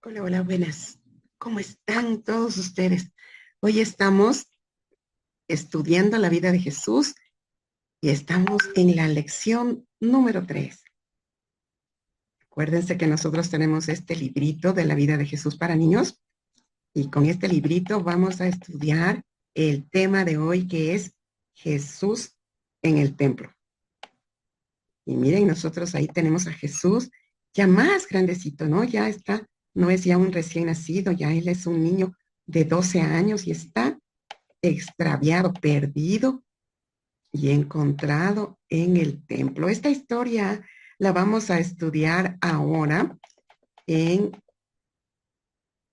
Hola, hola, buenas. ¿Cómo están todos ustedes? Hoy estamos estudiando la vida de Jesús y estamos en la lección número 3. Acuérdense que nosotros tenemos este librito de la vida de Jesús para niños y con este librito vamos a estudiar el tema de hoy que es Jesús en el templo. Y miren, nosotros ahí tenemos a Jesús ya más grandecito, ¿no? Ya está, no es ya un recién nacido, ya él es un niño de 12 años y está extraviado, perdido y encontrado en el templo. Esta historia la vamos a estudiar ahora en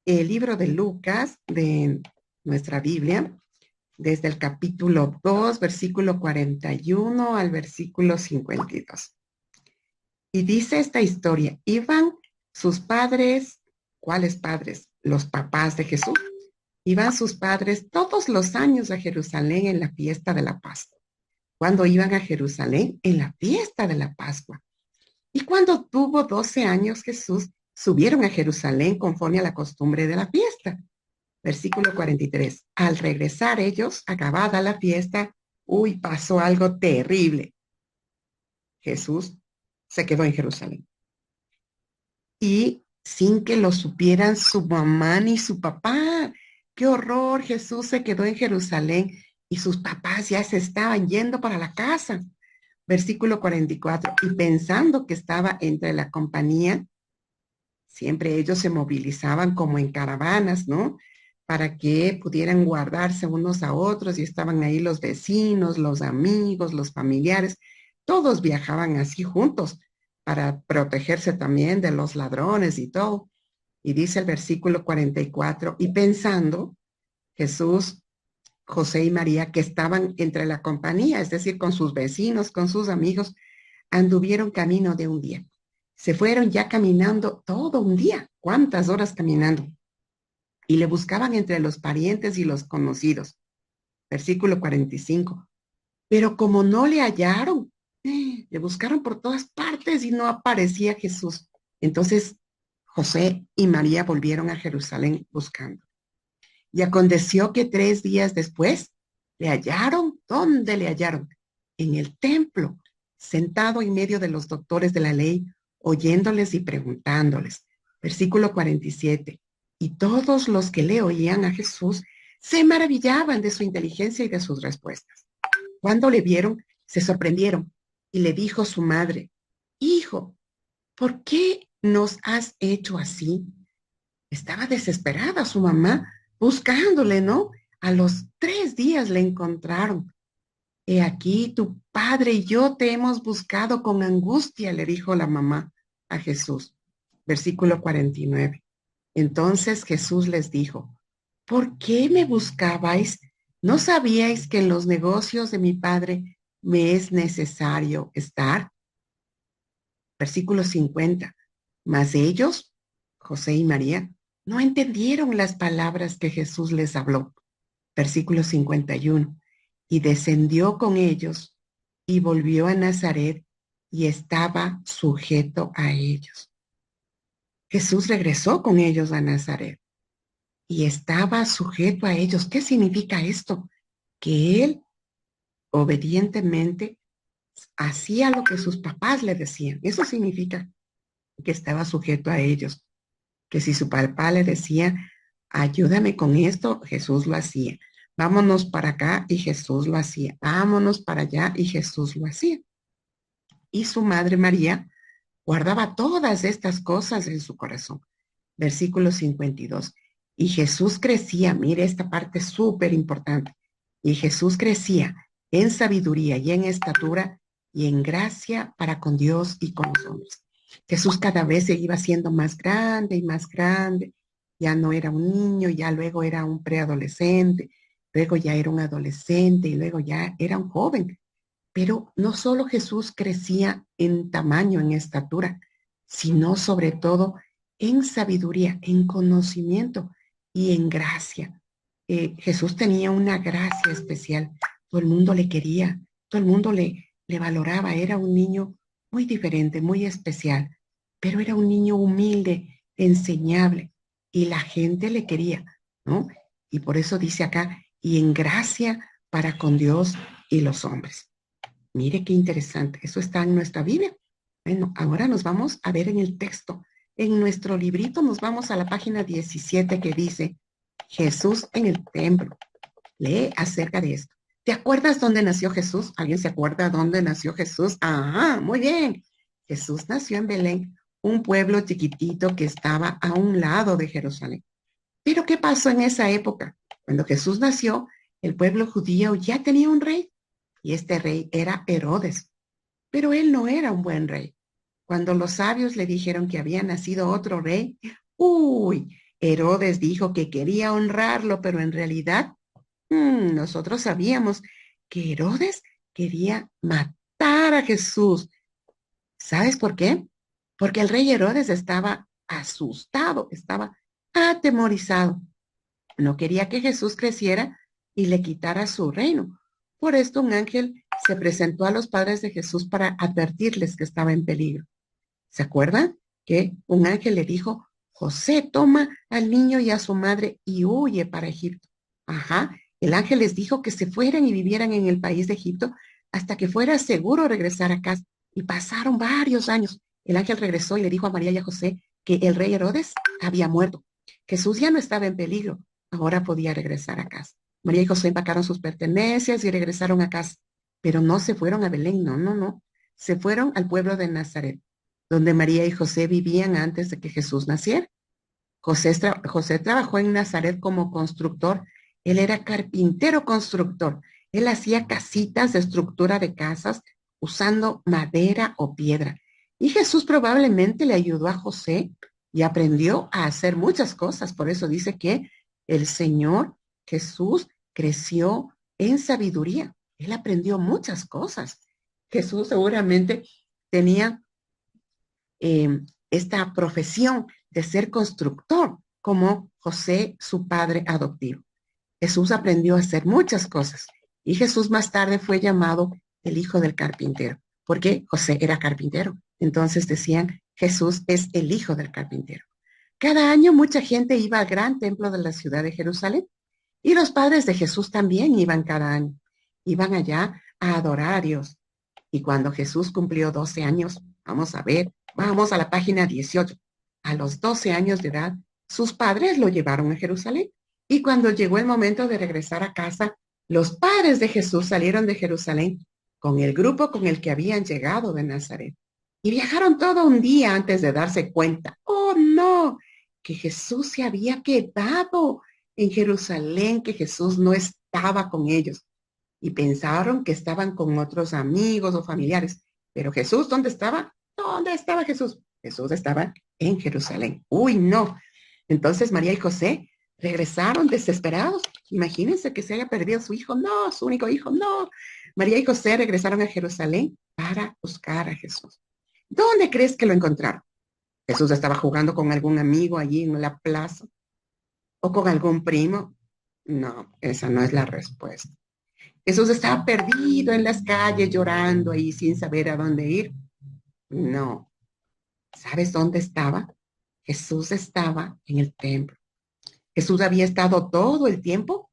el libro de Lucas de nuestra Biblia, desde el capítulo 2, versículo 41 al versículo 52. Y dice esta historia, iban sus padres, ¿cuáles padres? Los papás de Jesús. Iban sus padres todos los años a Jerusalén en la fiesta de la Pascua. Cuando iban a Jerusalén en la fiesta de la Pascua. Y cuando tuvo 12 años Jesús, subieron a Jerusalén conforme a la costumbre de la fiesta. Versículo 43. Al regresar ellos, acabada la fiesta, pasó algo terrible. Jesús se quedó en Jerusalén. Y sin que lo supieran su mamá ni su papá. ¡Qué horror! Jesús se quedó en Jerusalén y sus papás ya se estaban yendo para la casa. Versículo 44. Y pensando que estaba entre la compañía, siempre ellos se movilizaban como en caravanas, ¿no? Para que pudieran guardarse unos a otros y estaban ahí los vecinos, los amigos, los familiares, todos viajaban así juntos para protegerse también de los ladrones y todo. Y dice el versículo 44, y pensando, Jesús, José y María, que estaban entre la compañía, es decir, con sus vecinos, con sus amigos, anduvieron camino de un día. Se fueron ya caminando todo un día. ¿Cuántas horas caminando? Y le buscaban entre los parientes y los conocidos. Versículo 45. Pero como no le hallaron, le buscaron por todas partes y no aparecía Jesús. Entonces José y María volvieron a Jerusalén buscando. Y aconteció que 3 días después le hallaron. ¿Dónde le hallaron? En el templo, sentado en medio de los doctores de la ley, oyéndoles y preguntándoles. Versículo 47. Y todos los que le oían a Jesús se maravillaban de su inteligencia y de sus respuestas. Cuando le vieron, se sorprendieron y le dijo su madre, Hijo, ¿por qué nos has hecho así? Estaba desesperada su mamá buscándole, ¿no? A los 3 días le encontraron. He aquí, tu padre y yo te hemos buscado con angustia, le dijo la mamá a Jesús. Versículo 49. Entonces Jesús les dijo, ¿por qué me buscabais? ¿No sabíais que en los negocios de mi padre me es necesario estar? Versículo 50. Mas ellos, José y María, no entendieron las palabras que Jesús les habló. Versículo 51. Y descendió con ellos y volvió a Nazaret y estaba sujeto a ellos. Jesús regresó con ellos a Nazaret y estaba sujeto a ellos. ¿Qué significa esto? Que él obedientemente hacía lo que sus papás le decían. Eso significa que estaba sujeto a ellos. Que si su papá le decía, ayúdame con esto, Jesús lo hacía. Vámonos para acá y Jesús lo hacía. Vámonos para allá y Jesús lo hacía. Y su madre María guardaba todas estas cosas en su corazón. Versículo 52. Y Jesús crecía, mire esta parte súper importante. Y Jesús crecía en sabiduría y en estatura y en gracia para con Dios y con los hombres. Jesús cada vez se iba haciendo más grande y más grande. Ya no era un niño, ya luego era un preadolescente, luego ya era un adolescente y luego ya era un joven. Pero no solo Jesús crecía en tamaño, en estatura, sino sobre todo en sabiduría, en conocimiento y en gracia. Jesús tenía una gracia especial. Todo el mundo le quería, todo el mundo le valoraba. Era un niño muy diferente, muy especial, pero era un niño humilde, enseñable. y la gente le quería, ¿no? Y por eso dice acá, y en gracia para con Dios y los hombres. Mire qué interesante, eso está en nuestra Biblia. Bueno, ahora nos vamos a ver en el texto. En nuestro librito nos vamos a la página 17 que dice, Jesús en el templo. Lee acerca de esto. ¿Te acuerdas dónde nació Jesús? ¿Alguien se acuerda dónde nació Jesús? Ajá, muy bien. Jesús nació en Belén, un pueblo chiquitito que estaba a un lado de Jerusalén. Pero ¿qué pasó en esa época? Cuando Jesús nació, el pueblo judío ya tenía un rey y este rey era Herodes. Pero él no era un buen rey. Cuando los sabios le dijeron que había nacido otro rey, uy, Herodes dijo que quería honrarlo, pero en realidad nosotros sabíamos que Herodes quería matar a Jesús. ¿Sabes por qué? Porque el rey Herodes estaba asustado, estaba atemorizado. No quería que Jesús creciera y le quitara su reino. Por esto un ángel se presentó a los padres de Jesús para advertirles que estaba en peligro. ¿Se acuerdan? Que un ángel le dijo, José, toma al niño y a su madre y huye para Egipto. Ajá, el ángel les dijo que se fueran y vivieran en el país de Egipto hasta que fuera seguro regresar a casa. Y pasaron varios años. El ángel regresó y le dijo a María y a José que el rey Herodes había muerto. Jesús ya no estaba en peligro, ahora podía regresar a casa. María y José empacaron sus pertenencias y regresaron a casa, pero no se fueron a Belén, no, no, no. Se fueron al pueblo de Nazaret donde María y José vivían antes de que Jesús naciera. José trabajó en Nazaret como constructor. Él era carpintero constructor. Él hacía casitas de estructura de casas usando madera o piedra. Y Jesús probablemente le ayudó a José y aprendió a hacer muchas cosas. Por eso dice que el Señor Jesús creció en sabiduría. Él aprendió muchas cosas. Jesús seguramente tenía esta profesión de ser constructor, como José, su padre adoptivo. Jesús aprendió a hacer muchas cosas y Jesús más tarde fue llamado el hijo del carpintero, porque José era carpintero. Entonces decían, Jesús es el hijo del carpintero. Cada año mucha gente iba al gran templo de la ciudad de Jerusalén y los padres de Jesús también iban cada año. Iban allá a adorar a Dios. Y cuando Jesús cumplió 12 años, vamos a ver, vamos a la página 18. A los 12 años de edad, sus padres lo llevaron a Jerusalén. Y cuando llegó el momento de regresar a casa, los padres de Jesús salieron de Jerusalén con el grupo con el que habían llegado de Nazaret. Y viajaron todo un día antes de darse cuenta, oh no, que Jesús se había quedado en Jerusalén, que Jesús no estaba con ellos y pensaron que estaban con otros amigos o familiares. Pero Jesús, ¿dónde estaba? ¿Dónde estaba Jesús? Jesús estaba en Jerusalén. Uy, no. Entonces María y José regresaron desesperados. Imagínense que se haya perdido su hijo. No, su único hijo. No. María y José regresaron a Jerusalén para buscar a Jesús. ¿Dónde crees que lo encontraron? Jesús estaba jugando con algún amigo allí en la plaza o con algún primo. No, esa no es la respuesta. Jesús estaba perdido en las calles llorando ahí sin saber a dónde ir. No. ¿Sabes dónde estaba? Jesús estaba en el templo. Jesús había estado todo el tiempo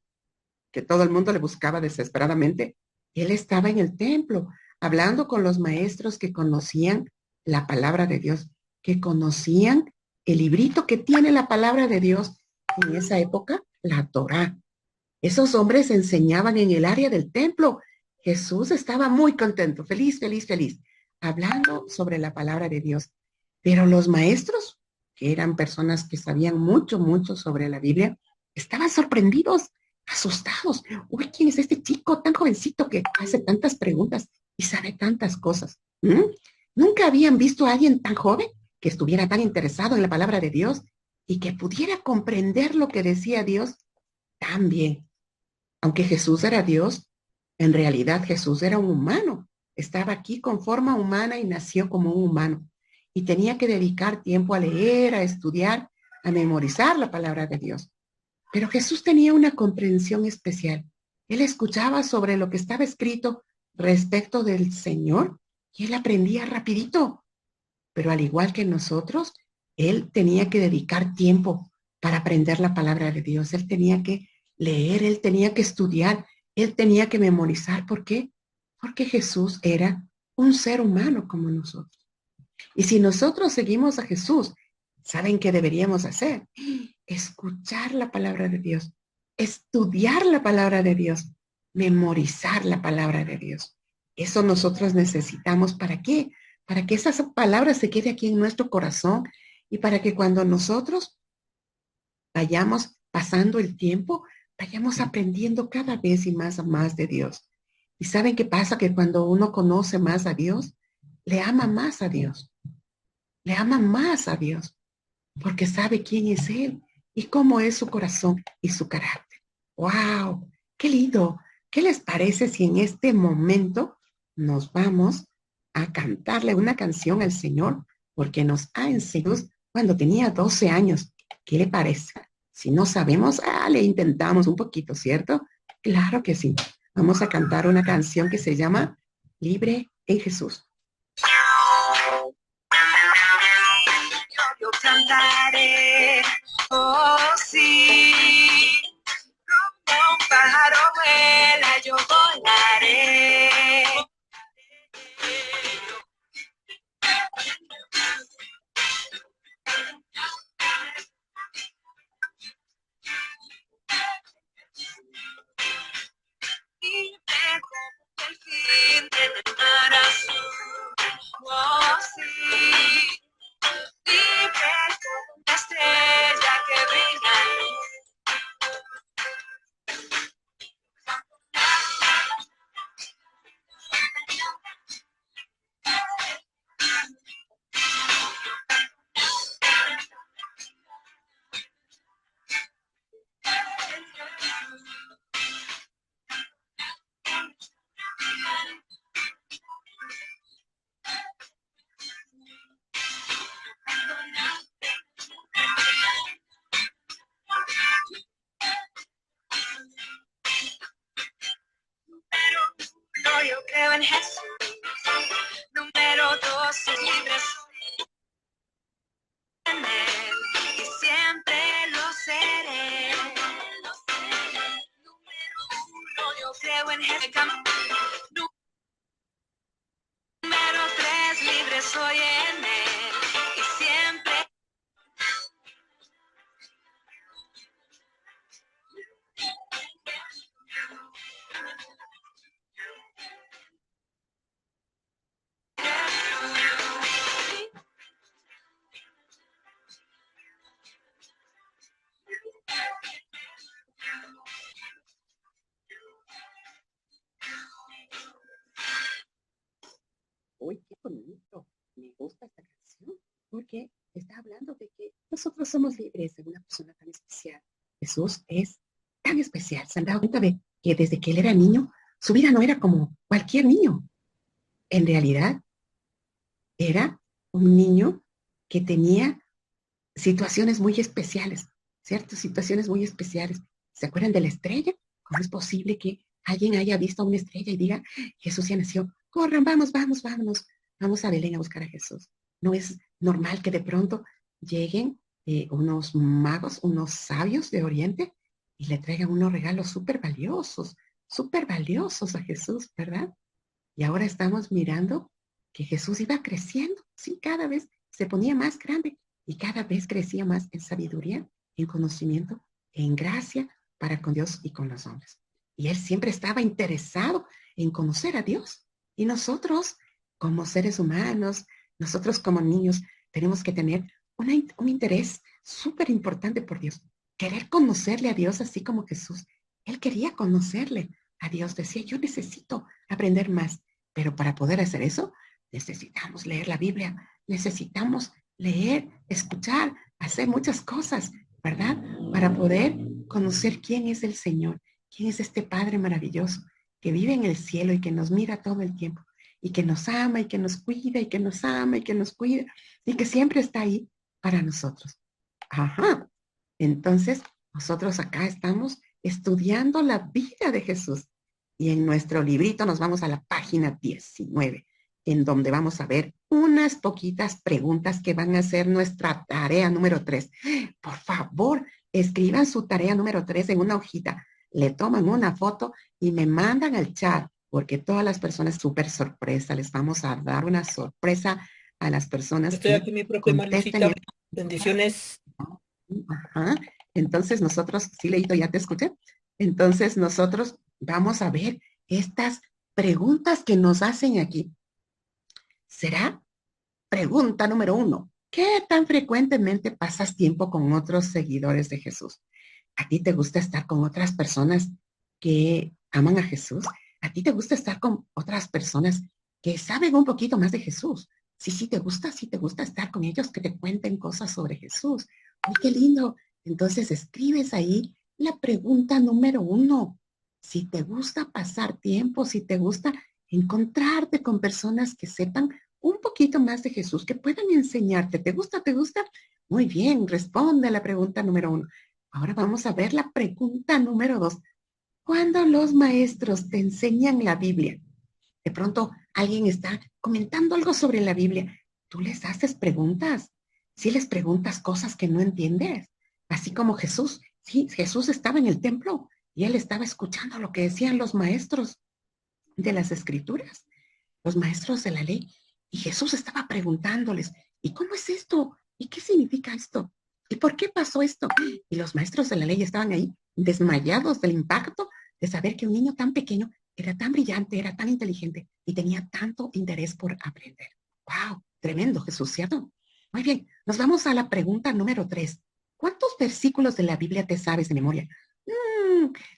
que todo el mundo le buscaba desesperadamente. Él estaba en el templo hablando con los maestros que conocían la palabra de Dios, que conocían el librito que tiene la palabra de Dios en esa época, la Torá. Esos hombres enseñaban en el área del templo. Jesús estaba muy contento, feliz, feliz, feliz, hablando sobre la palabra de Dios. Pero los maestros, que eran personas que sabían mucho, mucho sobre la Biblia, estaban sorprendidos, asustados. Uy, ¿quién es este chico tan jovencito que hace tantas preguntas y sabe tantas cosas? Nunca habían visto a alguien tan joven que estuviera tan interesado en la palabra de Dios y que pudiera comprender lo que decía Dios tan bien. Aunque Jesús era Dios, en realidad Jesús era un humano. Estaba aquí con forma humana y nació como un humano. Y tenía que dedicar tiempo a leer, a estudiar, a memorizar la palabra de Dios. Pero Jesús tenía una comprensión especial. Él escuchaba sobre lo que estaba escrito respecto del Señor y él aprendía rapidito. Pero al igual que nosotros, él tenía que dedicar tiempo para aprender la palabra de Dios. Él tenía que leer, él tenía que estudiar, él tenía que memorizar. ¿Por qué? Porque Jesús era un ser humano como nosotros. Y si nosotros seguimos a Jesús, ¿saben qué deberíamos hacer? Escuchar la palabra de Dios, estudiar la palabra de Dios, memorizar la palabra de Dios. Eso nosotros necesitamos. ¿Para qué? Para que esa palabra se quede aquí en nuestro corazón y para que cuando nosotros vayamos pasando el tiempo, vayamos aprendiendo cada vez y más de Dios. ¿Y saben qué pasa? Que cuando uno conoce más a Dios, le ama más a Dios, le ama más a Dios, porque sabe quién es Él y cómo es su corazón y su carácter. ¡Wow! ¡Qué lindo! ¿Qué les parece si en este momento nos vamos a cantarle una canción al Señor? Porque nos ha enseñado cuando tenía 12 años. ¿Qué le parece? Si no sabemos, le intentamos un poquito, ¿cierto? Claro que sí. Vamos a cantar una canción que se llama Libre en Jesús. Yo cantaré, oh sí, como un pájaro vuela, yo volaré. Libre como el fin del mar azul, oh sí, libre como una estrella que brilla. Número uno, yo creo en Jesús. Número dos, libre soy en Él y siempre lo seré. Número uno, yo creo en Jesús. Número tres, libre soy en Él y siempre. Uy, qué bonito. Me gusta esta canción porque está hablando de que nosotros somos libres de una persona tan especial. Jesús es tan especial. Se han dado cuenta de que desde que él era niño, su vida no era como cualquier niño. En realidad, era un niño que tenía situaciones muy especiales, ¿cierto? Situaciones muy especiales. ¿Se acuerdan de la estrella? ¿Cómo es posible que alguien haya visto una estrella y diga, Jesús ya nació? Corran, vamos, vamos, vámonos. Vamos a Belén a buscar a Jesús. No es normal que de pronto lleguen unos magos, unos sabios de Oriente y le traigan unos regalos súper valiosos a Jesús, ¿verdad? Y ahora estamos mirando que Jesús iba creciendo, sí, cada vez se ponía más grande y cada vez crecía más en sabiduría, en conocimiento, en gracia para con Dios y con los hombres. Y él siempre estaba interesado en conocer a Dios. Y nosotros, como seres humanos, nosotros como niños, tenemos que tener un interés súper importante por Dios. Querer conocerle a Dios así como Jesús. Él quería conocerle a Dios. Decía, yo necesito aprender más. Pero para poder hacer eso, necesitamos leer la Biblia, necesitamos leer, escuchar, hacer muchas cosas, ¿verdad? Para poder conocer quién es el Señor, quién es este Padre maravilloso que vive en el cielo y que nos mira todo el tiempo y que nos ama y que nos cuida y que nos ama y que nos cuida y que siempre está ahí para nosotros. Ajá. Entonces, nosotros acá estamos estudiando la vida de Jesús. Y en nuestro librito nos vamos a la página 19. en donde vamos a ver unas poquitas preguntas que van a ser nuestra tarea número 3. Por favor, escriban su tarea número 3 en una hojita, le toman una foto y me mandan al chat, porque todas las personas, súper sorpresa, les vamos a dar una sorpresa a las personas Estoy que aquí, mi propia contesten. Malucita. Bendiciones. Ajá. Entonces nosotros, sí, Leito, ya te escuché. Entonces nosotros vamos a ver estas preguntas que nos hacen aquí. ¿Será? Pregunta número 1. ¿Qué tan frecuentemente pasas tiempo con otros seguidores de Jesús? ¿A ti te gusta estar con otras personas que aman a Jesús? ¿A ti te gusta estar con otras personas que saben un poquito más de Jesús? Sí te gusta estar con ellos que te cuenten cosas sobre Jesús. ¡Uy, qué lindo! Entonces escribes ahí la pregunta número 1. Si te gusta pasar tiempo, si te gusta encontrarte con personas que sepan un poquito más de Jesús, que puedan enseñarte. ¿Te gusta? ¿Te gusta? Muy bien, responde a la pregunta número 1. Ahora vamos a ver la pregunta número 2. ¿Cuándo los maestros te enseñan la Biblia? De pronto alguien está comentando algo sobre la Biblia. Tú les haces preguntas. Si les preguntas cosas que no entiendes. Así como Jesús. Sí, Jesús estaba en el templo y él estaba escuchando lo que decían los maestros de las escrituras, los maestros de la ley. Y Jesús estaba preguntándoles, ¿y cómo es esto? ¿Y qué significa esto? ¿Y por qué pasó esto? Y los maestros de la ley estaban ahí desmayados del impacto de saber que un niño tan pequeño era tan brillante, era tan inteligente y tenía tanto interés por aprender. ¡Wow! Tremendo, Jesús, ¿cierto? Muy bien, nos vamos a la pregunta número 3. ¿Cuántos versículos de la Biblia te sabes de memoria?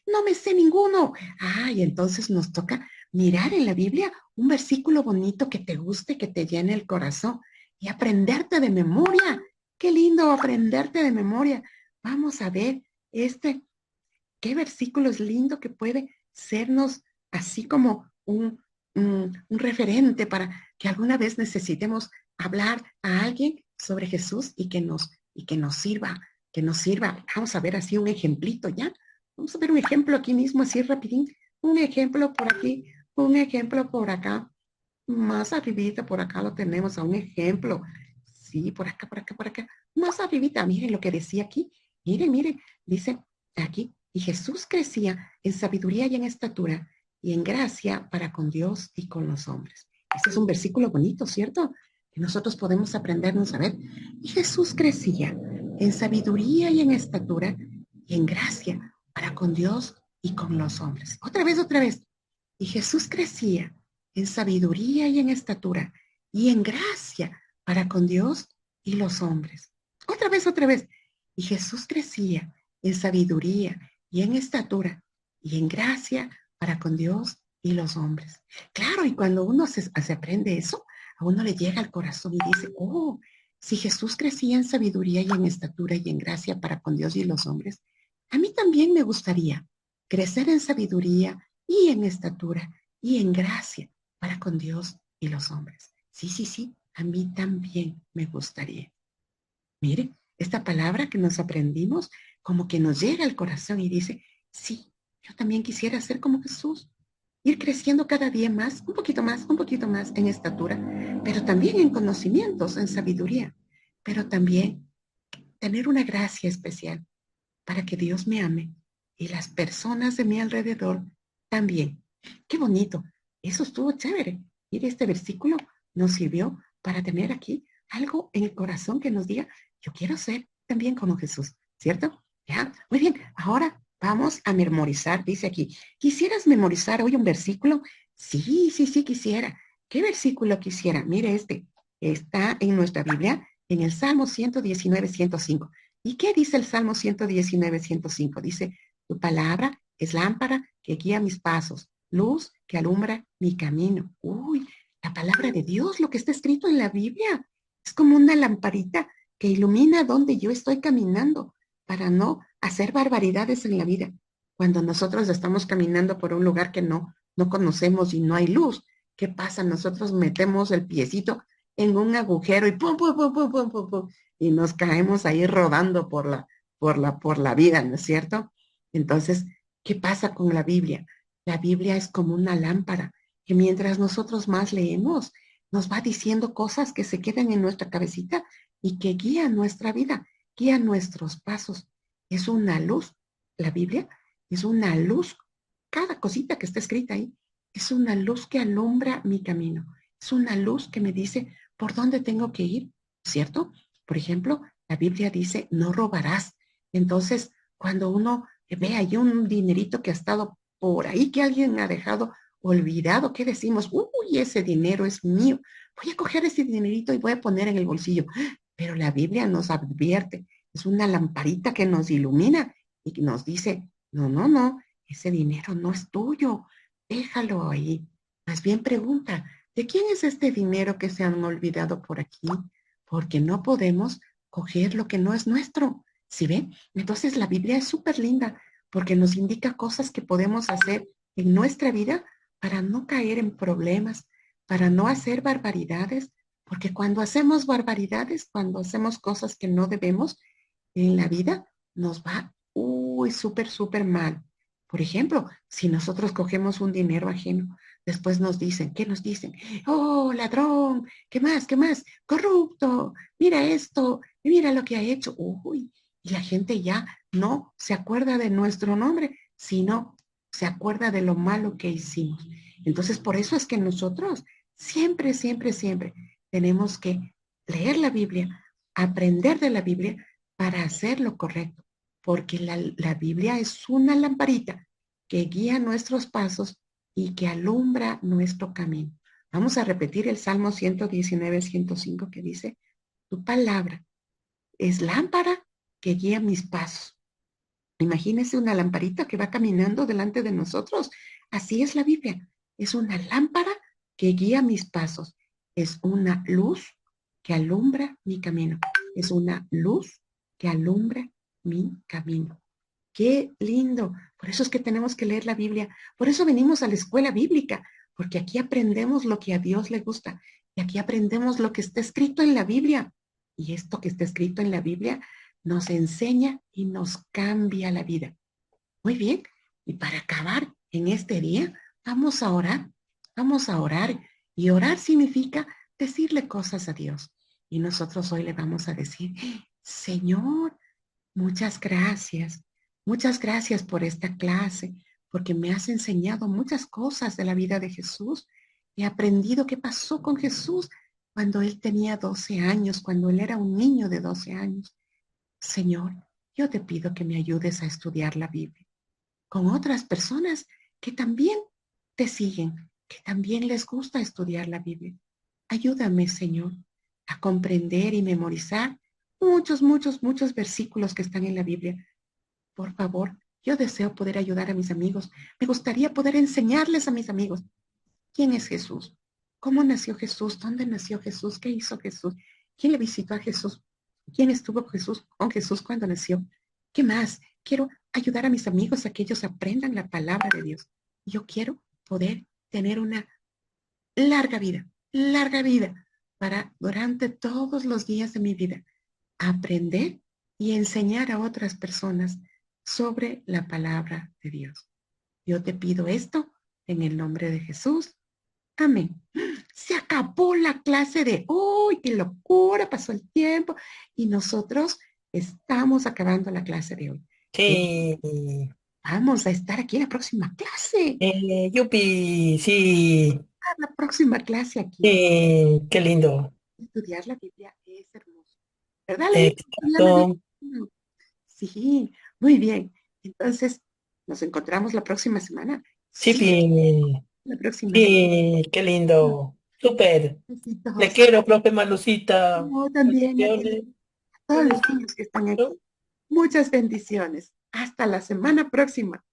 No me sé ninguno. Y entonces nos toca mirar en la Biblia un versículo bonito que te guste, que te llene el corazón y aprenderte de memoria. Qué lindo aprenderte de memoria. Vamos a ver qué versículo es lindo que puede sernos así como un referente para que alguna vez necesitemos hablar a alguien sobre Jesús y que nos sirva. Vamos a ver así un ejemplito, ¿ya? Vamos a ver un ejemplo aquí mismo, así rapidín. Un ejemplo por aquí, un ejemplo por acá. Más arribita, por acá lo tenemos a un ejemplo. Sí, por acá, por acá, por acá. Más arribita, miren lo que decía aquí. Miren, miren, dice aquí, y Jesús crecía en sabiduría y en estatura y en gracia para con Dios y con los hombres. Este es un versículo bonito, ¿cierto? Que nosotros podemos aprendernos a ver. Y Jesús crecía en sabiduría y en estatura y en gracia para con Dios y con los hombres. Otra vez, otra vez. Y Jesús crecía en sabiduría y en estatura y en gracia para con Dios y los hombres. Otra vez, otra vez. Y Jesús crecía en sabiduría y en estatura y en gracia para con Dios y los hombres. Claro, y cuando uno se aprende eso, a uno le llega al corazón y dice, oh, si Jesús crecía en sabiduría y en estatura y en gracia para con Dios y los hombres, a mí también me gustaría crecer en sabiduría y en estatura y en gracia para con Dios y los hombres. Sí, sí, sí, a mí también me gustaría. Mire, esta palabra que nos aprendimos como que nos llega al corazón y dice, sí, yo también quisiera ser como Jesús, ir creciendo cada día más, un poquito más en estatura, pero también en conocimientos, en sabiduría, pero también tener una gracia especial para que Dios me ame y las personas de mi alrededor también. Qué bonito. Eso estuvo chévere. Mire, este versículo nos sirvió para tener aquí algo en el corazón que nos diga, yo quiero ser también como Jesús, ¿cierto? Ya, muy bien. Ahora vamos a memorizar. Dice aquí, ¿quisieras memorizar hoy un versículo? Sí, sí, sí, quisiera. ¿Qué versículo quisiera? Mire este. Está en nuestra Biblia, en el Salmo 119, 105. ¿Y qué dice el Salmo 119, 105? Dice, tu palabra es lámpara que guía mis pasos, luz que alumbra mi camino. Uy, la palabra de Dios, lo que está escrito en la Biblia, es como una lamparita que ilumina donde yo estoy caminando para no hacer barbaridades en la vida. Cuando nosotros estamos caminando por un lugar que no conocemos y no hay luz, ¿qué pasa? Nosotros metemos el piecito en un agujero y pum, pum, pum, pum, pum, pum, pum, y nos caemos ahí rodando por la vida, ¿no es cierto? Entonces, ¿qué pasa con la Biblia? La Biblia es como una lámpara que mientras nosotros más leemos, nos va diciendo cosas que se quedan en nuestra cabecita y que guían nuestra vida, guían nuestros pasos. Es una luz, la Biblia es una luz, cada cosita que está escrita ahí, es una luz que alumbra mi camino, es una luz que me dice por dónde tengo que ir, ¿cierto? Por ejemplo, la Biblia dice, no robarás. Entonces, cuando uno ve ahí un dinerito que ha estado por ahí, que alguien ha dejado olvidado, ¿qué decimos? Uy, ese dinero es mío. Voy a coger ese dinerito y voy a poner en el bolsillo. Pero la Biblia nos advierte, es una lamparita que nos ilumina y que nos dice, no, no, no, ese dinero no es tuyo, déjalo ahí. Más bien pregunta, ¿de quién es este dinero que se han olvidado por aquí? Porque no podemos coger lo que no es nuestro. ¿Sí ven? Entonces la Biblia es súper linda porque nos indica cosas que podemos hacer en nuestra vida para no caer en problemas, para no hacer barbaridades, porque cuando hacemos barbaridades, cuando hacemos cosas que no debemos en la vida, nos va, uy, súper, súper mal. Por ejemplo, si nosotros cogemos un dinero ajeno, después nos dicen, ¿qué nos dicen? Oh, ladrón, ¿qué más? ¿Qué más? Corrupto, mira esto, mira lo que ha hecho. Uy, y la gente ya no se acuerda de nuestro nombre, sino se acuerda de lo malo que hicimos. Entonces, por eso es que nosotros siempre, siempre, siempre tenemos que leer la Biblia, aprender de la Biblia para hacer lo correcto, porque la Biblia es una lamparita que guía nuestros pasos y que alumbra nuestro camino. Vamos a repetir el Salmo 119, 105 que dice, tu palabra es lámpara que guía mis pasos. Imagínese una lamparita que va caminando delante de nosotros. Así es la Biblia. Es una lámpara que guía mis pasos. Es una luz que alumbra mi camino. Es una luz que alumbra mi camino. Qué lindo. Por eso es que tenemos que leer la Biblia. Por eso venimos a la escuela bíblica, porque aquí aprendemos lo que a Dios le gusta. Y aquí aprendemos lo que está escrito en la Biblia. Y esto que está escrito en la Biblia nos enseña y nos cambia la vida. Muy bien. Y para acabar en este día, vamos a orar. Vamos a orar. Y orar significa decirle cosas a Dios. Y nosotros hoy le vamos a decir, Señor, muchas gracias. Muchas gracias por esta clase, porque me has enseñado muchas cosas de la vida de Jesús. He aprendido qué pasó con Jesús cuando él tenía 12 años, cuando él era un niño de 12 años. Señor, yo te pido que me ayudes a estudiar la Biblia con otras personas que también te siguen, que también les gusta estudiar la Biblia. Ayúdame, Señor, a comprender y memorizar muchos, muchos, muchos versículos que están en la Biblia. Por favor, yo deseo poder ayudar a mis amigos. Me gustaría poder enseñarles a mis amigos quién es Jesús, cómo nació Jesús, dónde nació Jesús, qué hizo Jesús, quién le visitó a Jesús, quién estuvo con Jesús cuando nació. ¿Qué más? Quiero ayudar a mis amigos a que ellos aprendan la palabra de Dios. Yo quiero poder tener una larga vida para durante todos los días de mi vida aprender y enseñar a otras personas sobre la palabra de Dios. Yo te pido esto en el nombre de Jesús. Amén. Se acabó la clase de hoy. ¡Qué locura! Pasó el tiempo y nosotros estamos acabando la clase de hoy. Pero Sí, vamos a estar aquí en la próxima clase. yupi, sí, La próxima clase aquí. qué lindo. Estudiar la Biblia es hermoso. ¿Verdad, Ley? Estudiar la Biblia. Exacto. Sí, muy bien. Entonces, nos encontramos la próxima semana. Sí, Sí, la próxima semana. sí, qué lindo. Súper. Le Besitos. quiero, profe Malucita. Yo también a ti, Bendiciones. a todos los niños que están aquí. Muchas bendiciones. Hasta la semana próxima.